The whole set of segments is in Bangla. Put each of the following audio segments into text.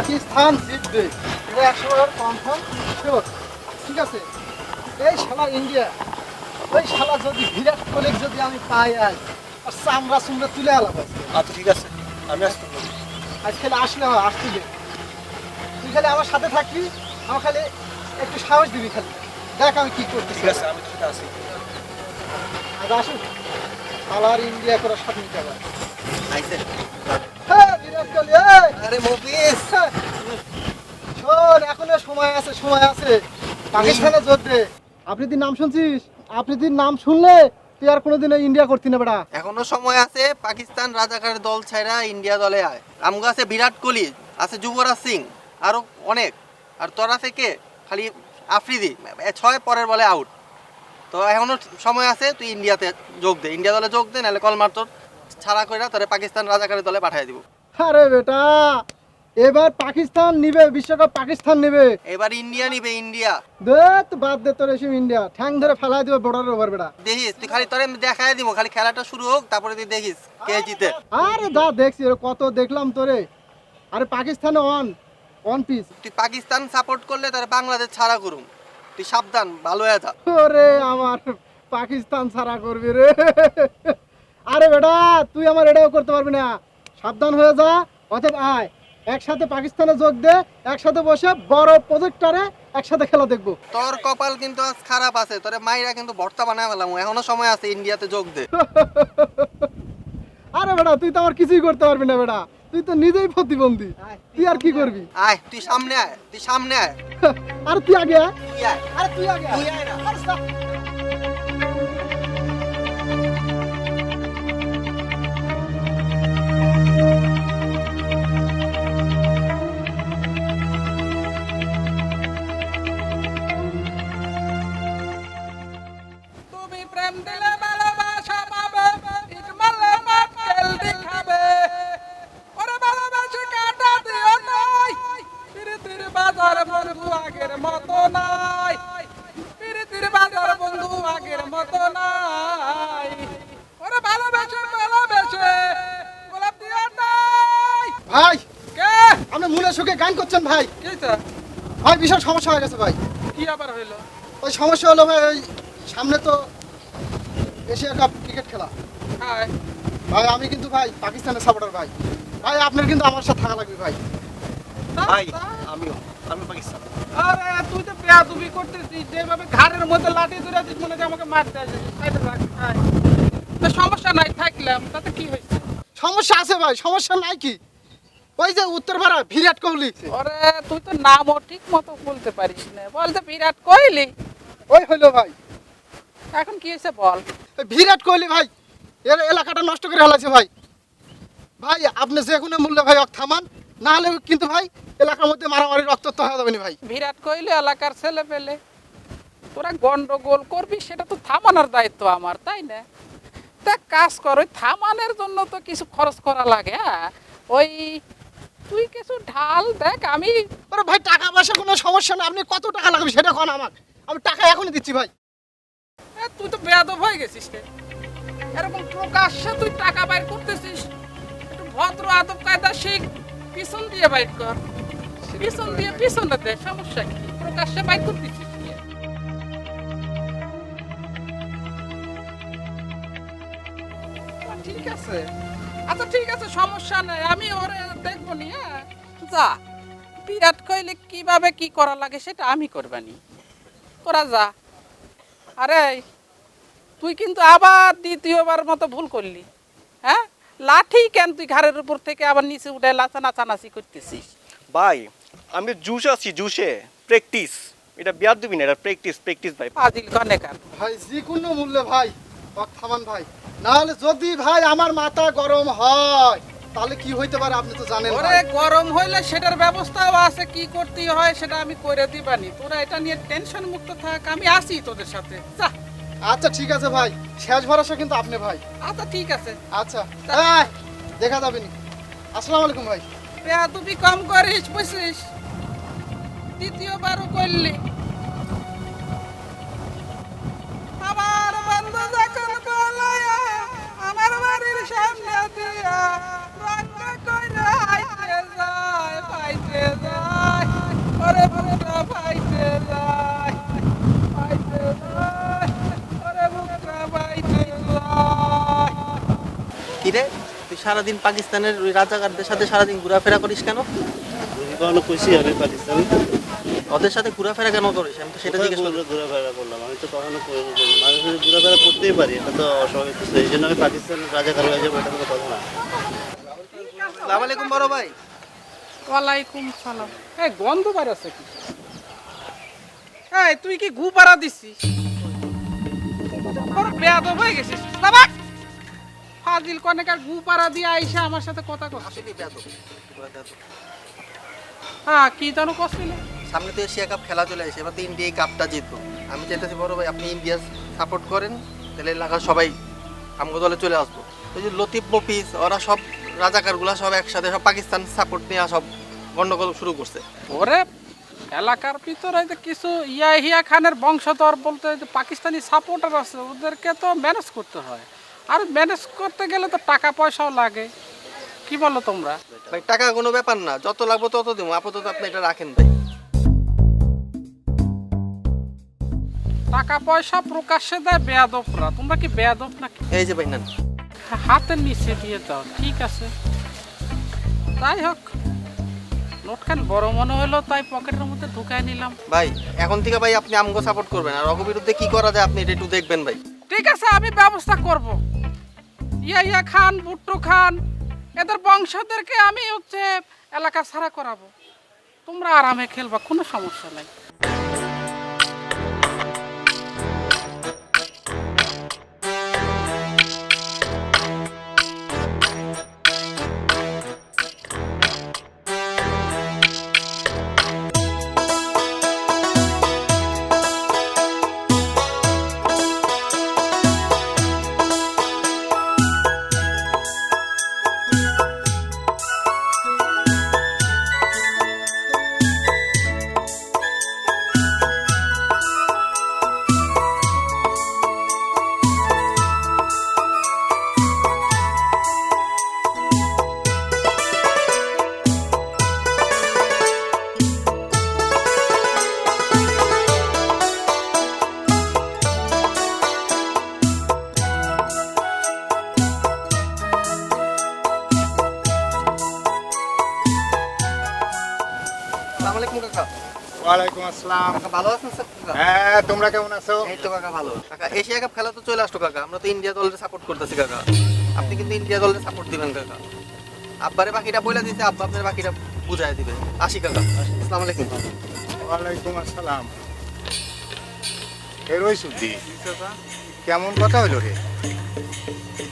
পাকিস্তান জিতবে, এটা 100% কনফার্ম শিওর। ঠিক আছে, এই শালা ইন্ডিয়া, ওই শালা যদি বিরাট কোহলি যদি আমি পাই আজ, আর চামড়া চুমড়া তুলে আলাম আজকে। আচ্ছা ঠিক আছে, আমি আসতে পারি। আজ খালি আসলে হয়, আসতে দে। তুই খালি আমার সাথে থাকবি, আমার খালি একটু সাহস দিবি, খালি দেখ আমি কি করতেছি। ঠিক আছে, আমি তোর সাথে আসি। আজ আসুক শালার ইন্ডিয়া করার স্বাদ নিতে হবে। আইছে। হ্যাঁ বিরাট কোহলি, এই আরে মফিজ, শোন, এখনো সময় আছে, সময় আছে। পাকিস্তানে যোগ দে। আপনি তুই নাম শুনছিস? আপনি তুই নাম শুনলে তুই আর কোনোদিন ইন্ডিয়া করতি না বেটা। এখনো সময় আছে। পাকিস্তান রাজাকারের দল ছাইরা ইন্ডিয়া দলে আয়। আমগো আছে বিরাট কোহলি, আছে যুবরাজ সিং, আরো অনেক। আর তোর আছে কে? খালি আফ্রিদি, 6 পরের বলে আউট। তো এখনো সময় আছে, তুই ইন্ডিয়াতে যোগ দে। ইন্ডিয়া দলে যোগ দে, নাহলে কলমার তোর ছাড়া কইরা তোরে পাকিস্তান রাজাকারের দলে পাঠিয়ে দিব। আরে বেটা, এবার পাকিস্তান নিবে বিশ্বকাপ, পাকিস্তান নিবে। এবার ইন্ডিয়া নিবে, ইন্ডিয়া। দেখ বাদ দে তোর এসব ইন্ডিয়া, ঠ্যাং ধরে ফেলাই দিবে বর্ডারের ওভার বেটা। দেখিস তুই, খালি তোরে দেখাই দিব, খালি খেলাটা শুরু হোক, তারপরে তুই দেখিস কে জিতে। আরে দা দেখছি ওরে কত দেখলাম তোরে। আরে পাকিস্তানে অন পিস। তুই পাকিস্তান সাপোর্ট করলে তার বাংলাদেশ ছাড়া করুম। তুই সাবধান, ভালো হয়ে যা। ওরে আমার পাকিস্তান ছাড়া করবি রে। আরে বেটা, তুই আমার এটাও করতে পারবি না, সাবধান হয়ে যা। অতএব আয় একসাথে পাকিস্তানে যোগ দে, একসাথে বসে বড় প্রজেক্টরে একসাথে খেলা দেখবো। তোর কপাল কিন্তু আজ খারাপ আছে, তোরে মাইরা কিন্তু ভর্তা বানায় ফেলাম। এখনো সময় আছে, ইন্ডিয়াতে যোগ দে। আরে বেটা, তুই তো আমার কিছুই করতে পারবি না বেটা, তুই তো নিজেই প্রতিবন্ধী। তুই আর কি করবি? আয় তুই সামনে আয়, তুই সামনে আয়। আর তুই আগে আয়। তুই আয়। আরে তুই আগে আয়। তুই আয় না। আরে stop. তুমি প্রেম দিলে ভালোবাসা পাবে, ইট মারলে মক্কেল দেখাবে। ওরে ভালোবাসা কাটা দিও নাই, প্রীতির বাজার বন্ধু আগের মতো নাই। প্রীতির বাজার বন্ধু আগের মতো নাই। ওরে ভালোবাসা গোলাপ দিও নাই। ভাই, কে? আপনি মনে সুখে গান করছেন ভাই। কি তো? ভাই বিশাল সমস্যা হয়ে গেছে ভাই। কি আবার হইলো? ওই সমস্যা হলো ভাই, ওই সামনে তো এশিয়া কাপ ক্রিকেট খেলা। হাই, ভাই আমি কিন্তু ভাই পাকিস্তানের সাপোর্টার ভাই। ভাই আপনার কিন্তু আমার সাথে থাকা লাগবে ভাই। ভাই আমি পাকিস্তান। আরে তুই তো বেয়াদবি করতেছিস, যেভাবে ঘাড়ের মধ্যে লাঠি ধরে আছিস মনে হয় আমাকে মারতে আসিস। সাইডে রাখ, আয়। তো সমস্যা নাই, থাকলাম, তাতে কি হয়েছে? সমস্যা আছে ভাই, সমস্যা নাই কি? ওই যে উত্তর ভাড়া বিরাট কোহলি। ওরে তুই তো নামও ঠিক মতো বলতে পারিস না, বলতে বিরাট কোহলি। ওই হইলো ভাই, এখন কি হয়েছে বল। ওই বিরাট কোহলি ভাই এর এলাকাটা নষ্ট করে ফেলাছে ভাই। ভাই আপনি যে কোনো মূল্যে ভাই থামান, না হলে কিন্তু ভাই এলাকার মধ্যে মারামারি রক্তাক্ত হয়ে যাবে না ভাই। বিরাট কোহলি এলাকার ছেলে পেলে তোরা গন্ডগোল করবি, সেটা তো থামানোর দায়িত্ব আমার, তাই না? তা কাজ কর, ওই থামানোর জন্য তো কিছু খরচ করা লাগে। হ্যাঁ, ওই তুই কিছু ঢাল দেখ, আমি আরে ভাই টাকা পয়সা কোনো সমস্যা না, আপনি কত টাকা লাগবে সেটা কোন আমাকে, আমি টাকা এখনই দিচ্ছি ভাই। তুই তো বেয়াদব হয়ে গেছিস রে। এরকম প্রকাশ্যে তুই টাকা বাইর করতেছিস, একটু ভদ্র আদব কায়দা শিখ, পিছন দিয়ে বাইর কর। পিছন দিয়ে পিছনে দে, সমস্যা কি? প্রকাশ্যে বাইর করতেছিস কি? ঠিক আছে, আচ্ছা ঠিক আছে, সমস্যা নাই, আমি ওরে দেখবো নি। হ্যাঁ যা, বিরাট কোহলি কিভাবে কি করা লাগে সেটা আমি করবানি, তোরা যা। আরে তুই কিন্তু আবার দ্বিতীয়বার মতো ভুল করলি। হ্যাঁ, লাঠি কেন তুই ঘাড়ের উপর থেকে আবার নিচে উঠে নাচানাচি করতেছিস? ভাই আমি জুস আছি, জুসে প্র্যাকটিস। এটা বিয়ার দিবি না, এটা প্র্যাকটিস ভাই। ফাজিল কনেকার। ভাই যে কোনো মূল্যে ভাই থামান ভাই, না হলে যদি ভাই আমার মাথা গরম হয় তাহলে কি হইতে পারে আপনি তো জানেন ওরে ভাই। গরম হইলে সেটার ব্যবস্থাও আছে, কি করতে হয় সেটা আমি করে দিবানি। তোরা এটা নিয়ে টেনশন মুক্ত থাক, আমি আছি তোদের সাথে, যা। আচ্ছা ঠিক আছে ভাই, শেষ ভরসা কিন্তু আপনি ভাই। আচ্ছা ঠিক আছে, আচ্ছা দেখা যাবে নি। আসসালামু আলাইকুম ভাই। বেয়াদবি কম করিস, বুঝছিস? দ্বিতীয়বারও করলি। আমার বন্ধু যখন বলায়া আমার বাড়ির সামনে দিয়া রঙ কইরা আইতে যায়, পাইতে তুই সারাদিন পাকিস্তানের ওই রাজাকারদের সাথে সারাদিন ঘোরাফেরা করিস কেন? কখনো খুশি আমি পাকিস্তান ওদের সাথে ঘোরাফেরা কেন করিস? আমি তো সেটা জিজ্ঞেস করলাম। ঘোরাফেরা করলাম, আমি তো কখনো মানুষের ঘোরাফেরা করতেই পারি, এটা তো অস্বাভাবিক কিছু। এই জন্য আমি পাকিস্তানের রাজাকার হয়ে যাবো, এটা কোনো কথা না। আসসালামু আলাইকুম বড় ভাই। ওয়ালাইকুম সালাম। এই গন্ধ বার আছে কি? এই তুই কি গু পাড়া দিছিস? বড় বেয়াদব হয়ে গেছিস বাবা। ফাজিল কনেকার গু পাড়া দিয়ে আইসা আমার সাথে কথা কর। আসলে বেয়াদব। হ্যাঁ কি জানো কছিল? সামনে তো এশিয়া কাপ খেলা চলে আসে, এবার তো ইন্ডিয়া এই কাপটা জিতবো। আমি চাইতেছি বড় ভাই আপনি ইন্ডিয়া সাপোর্ট করেন, তাহলে এলাকার সবাই আমগো দলে চলে আসবো। ওই যে লতিফ মফিজ ওরা সব রাজাকারগুলা সব একসাথে সব পাকিস্তান সাপোর্ট নিয়ে সব গন্ডগোল শুরু করছে। ওরে এলাকার ভিতরে যে কিছু ইয়াহিয়া খানের বংশধর বলতে যে পাকিস্তানি সাপোর্টার আছে, ওদেরকে তো ম্যানেজ করতে হয়। আর ম্যানেজ করতে গেলে তো টাকা পয়সাও লাগে। কি বলো তোমরা? ভাই টাকা কোনো ব্যাপার না, যত লাগবে তত দেবো, আপাতত আপনি এটা রাখেন ভাই। টাকা পয়সা প্রকাশ্যে দেয় বেয়াদবরা। তোমরা কি বেয়াদব নাকি? এই যে ভাই নেন। হাতের নিচে দিয়ে দাও, ঠিক আছে। যাই হোক, নোটখান বড় মনে হলো তাই পকেটের মধ্যে ঢুকাই নিলাম। ভাই এখন থেকে ভাই আপনি আমগো সাপোর্ট করবেন, আর অগো বিরুদ্ধে কি করা যায় আপনি এটা একটু দেখবেন ভাই। ঠিক আছে, আমি ব্যবস্থা করব। ইয়া খান, ভুট্টো খান, এদের বংশধরকে আমি এলাকা ছাড়া করাবো। তোমরা আরামে খেলবা, কোনো সমস্যা নাই। আসসালামু আলাইকুম কাকা। ওয়ালাইকুম আসসালাম। কাকা ভালো আছেন স্যার? কাকা হ্যাঁ, তোমরা কেমন আছো? এই তো কাকা ভালো। কাকা এশিয়া কাপ খেলা তো চলে আসলো কাকা, আমরা তো ইন্ডিয়া দলের সাপোর্ট করতেছি কাকা। আপনি কিন্তু ইন্ডিয়া দলের সাপোর্ট দিবেন কাকা। আব্বারে বাকিটা বলে দিতে, আব্বা আপনার বাকিটা বুঝাই দিবে। আসি কাকা, আসসালামু আলাইকুম। ওয়ালাইকুম আসসালাম। এরই শুদ্ধি কেমন কথা হলো রে?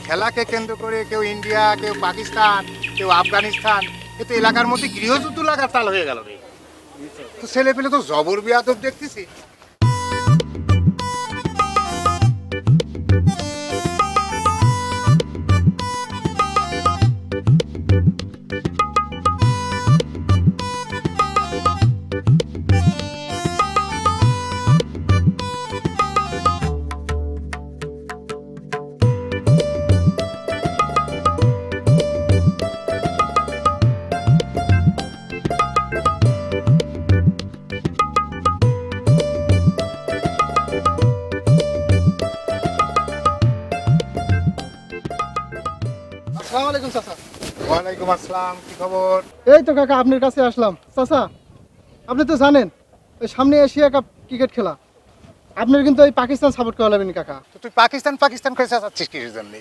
খেলাকে কেন্দ্র করে কেউ ইন্ডিয়া, কেউ পাকিস্তান, কেউ আফগানিস্তান, এ তো এলাকার মধ্যে গৃহযুদ্ধ লাগার তাল হয়ে গেল রে। তো ছেলে পেলে তো জবর বিয়াদব দেখতেছি। আসসালামু আলাইকুম চাচা। ওয়ালাইকুম আসসালাম, কি খবর? এই তো কাকা আপনার কাছে আসলাম। চাচা আপনি তো জানেন ওই সামনে এশিয়া কাপ ক্রিকেট খেলা, আপনার কিন্তু ওই পাকিস্তান সাপোর্ট করা লাগবেন কাকা। তো তুই পাকিস্তান পাকিস্তান করে চাচ্ছিস কিসের জন্য?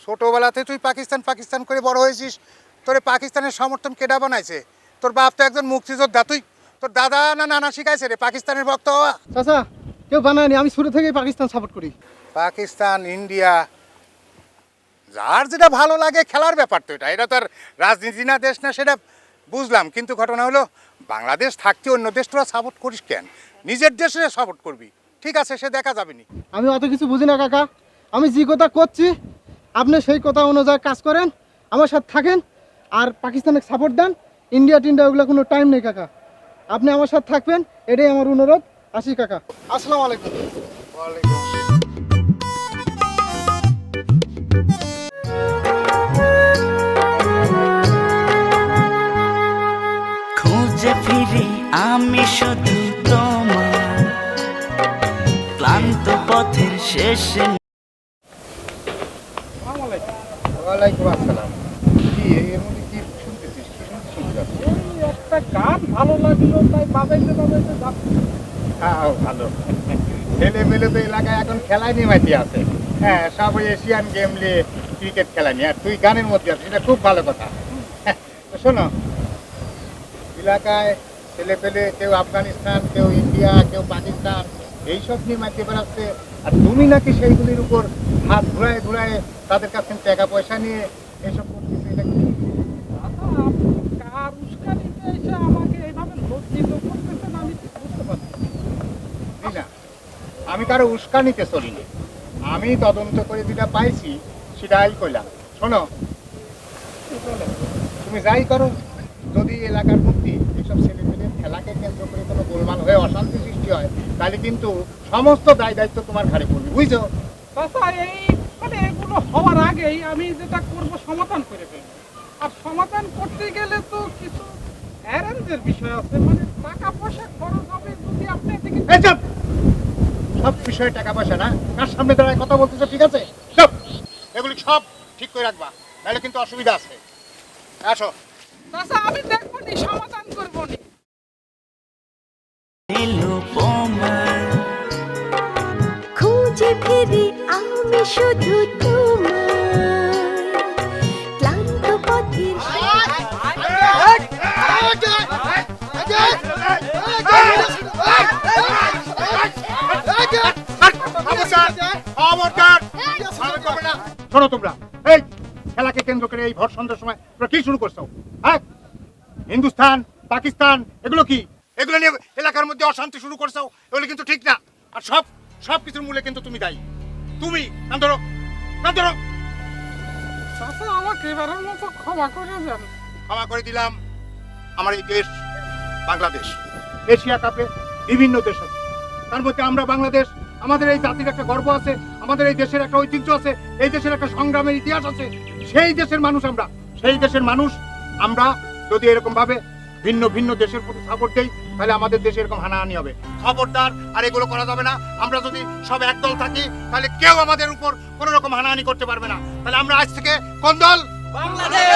ছোটবেলাতে তুই পাকিস্তান পাকিস্তান করে বড় হয়েছিস, তোরে পাকিস্তানের সমর্থন কেডা বানাইছে? তোর বাপ তো একজন মুক্তিযোদ্ধা, তুই তোর দাদা না নানা শিখাইছে রে পাকিস্তানের ভক্ত হওয়া? চাচা কেউ বানায়নি, আমি শুরু থেকেই পাকিস্তান সাপোর্ট করি। পাকিস্তান, ইন্ডিয়া, যার যেটা ভালো লাগে খেলার ব্যাপার তো এটা তো আর রাজনীতি না, দেশ না, সেটা বুঝলাম। কিন্তু ঘটনা হলো বাংলাদেশ থাকতে অন্য দেশ তোরা সাপোর্ট করিস কেন? নিজের দেশে সাপোর্ট করবি, ঠিক আছে, সে দেখা যাবে নি। আমি অত কিছু বুঝি না কাকা, আমি যে কথা করছি আপনি সেই কথা অনুযায়ী কাজ করেন, আমার সাথে থাকেন আর পাকিস্তানে সাপোর্ট দেন। ইন্ডিয়া টিন্ডিয়া ওগুলো কোনো টাইম নেই কাকা, আপনি আমার সাথে থাকবেন, এটাই আমার অনুরোধ। আসি কাকা, আসসালামু আলাইকুম। ওয়ালাইকুম আসসালাম। খুঁজে ফিরি আমি শুধু তোমার ক্লান্ত পথের শেষে। ওয়ালাইকুম আসসালাম। ভালো লাগলো তাই বাজাইতে বাজাইতে যাচ্ছি। হ্যাঁ ভালো ছেলে মেলে তো এলাকায় এখন খেলায় নেমাইতে আছে। হ্যাঁ সব ওই এশিয়ান গেম নিয়ে ক্রিকেট খেলা নিয়ে, আর তুই গানের মধ্যে আছিস, এটা খুব ভালো কথা। হ্যাঁ, তো শোনো, এলাকায় ছেলে পেলে কেউ আফগানিস্তান, কেউ ইন্ডিয়া, কেউ পাকিস্তান এইসব নিয়ে মাইতে বেড়াচ্ছে, আর তুমি নাকি সেইগুলির উপর হাত ঘুরায় ঘুরায় তাদের কাছ থেকে টাকা পয়সা নিয়ে এইসব করতেছে, এটা কি? দাদা, আপনি কার উস্কানিতে এসে আমাকে এইভাবে লজ্জিত করতেছেন আমি ঠিক বুঝতে পারছি না। জি না, আমি কারো উস্কানিতে চলিনি, আমি তদন্ত করে যেটা পাইছি সেটাই কইলাম। শোনো, তুমি যাই করো, যদি এলাকার মধ্যে এইসব ছেলেমেয়েদের খেলাকে কেন্দ্র করে কোনো গোলমাল হয়ে অশান্তি সৃষ্টি হয়, তাহলে কিন্তু সমস্ত দায় দায়িত্ব তোমার ঘাড়ে পড়বে, বুঝছো? চাচা, এই মানে এগুলো হওয়ার আগেই আমি যেটা করব সমাধান করে ফেলবো। আর সমাধান করতে গেলে তো কিছু অ্যারেঞ্জের বিষয় আছে, মানে টাকা পয়সা খরচ হবে। যদি আপনি এদিকে এই চুপ! সব বিষয়ে টাকা পয়সা না, কার সামনে দাঁড়ায় কথা বলতেছো, ঠিক আছে? সব এগুলি সব ঠিক করে রাখবা, নাহলে কিন্তু অসুবিধা আছে। আসো। চাচা, আমি দেখবো নি, সমাধান করবো নি। নিরুপমার খুঁজে ফিরি আমি শুধু তোমায়, ক্লান্ত পথের শোনো তোমরা, এই খেলাকে কেন্দ্র করে এই ভর সন্ধ্যার সময় তোমরা কি শুরু করছো? হ্যাঁ, হিন্দুস্তান, পাকিস্তান, এগুলো কি? এগুলো নিয়ে এলাকার মধ্যে অশান্তি শুরু করছো, এগুলো কিন্তু ঠিক না। আর সব সব কিছুর মূলে কিন্তু তুমি দায়ী। তুমি কান ধরো, কান ধরো। চাচা, আমাকে এবারের মতো ক্ষমা করে দেন। ক্ষমা করে দিলাম। আমার এই দেশ বাংলাদেশ, এশিয়া কাপে বিভিন্ন দেশ আছে, তার মধ্যে আমরা বাংলাদেশ, আমাদের এই জাতির একটা গর্ব আছে, আমাদের এই দেশের একটা ঐতিহ্য আছে, এই দেশের একটা সংগ্রামের ইতিহাস আছে। সেই দেশের মানুষ আমরা, সেই দেশের মানুষ আমরা যদি এরকম ভাবে ভিন্ন ভিন্ন দেশের প্রতি সাপোর্ট দেই, তাহলে আমাদের দেশে এরকম হানাহানি হবে। খবরদার, আর এগুলো করা যাবে না। আমরা যদি সব একদল থাকি, তাহলে কেউ আমাদের উপর কোনো রকম হানাহানি করতে পারবে না। তাহলে আমরা আজ থেকে কোন দল? বাংলাদেশ।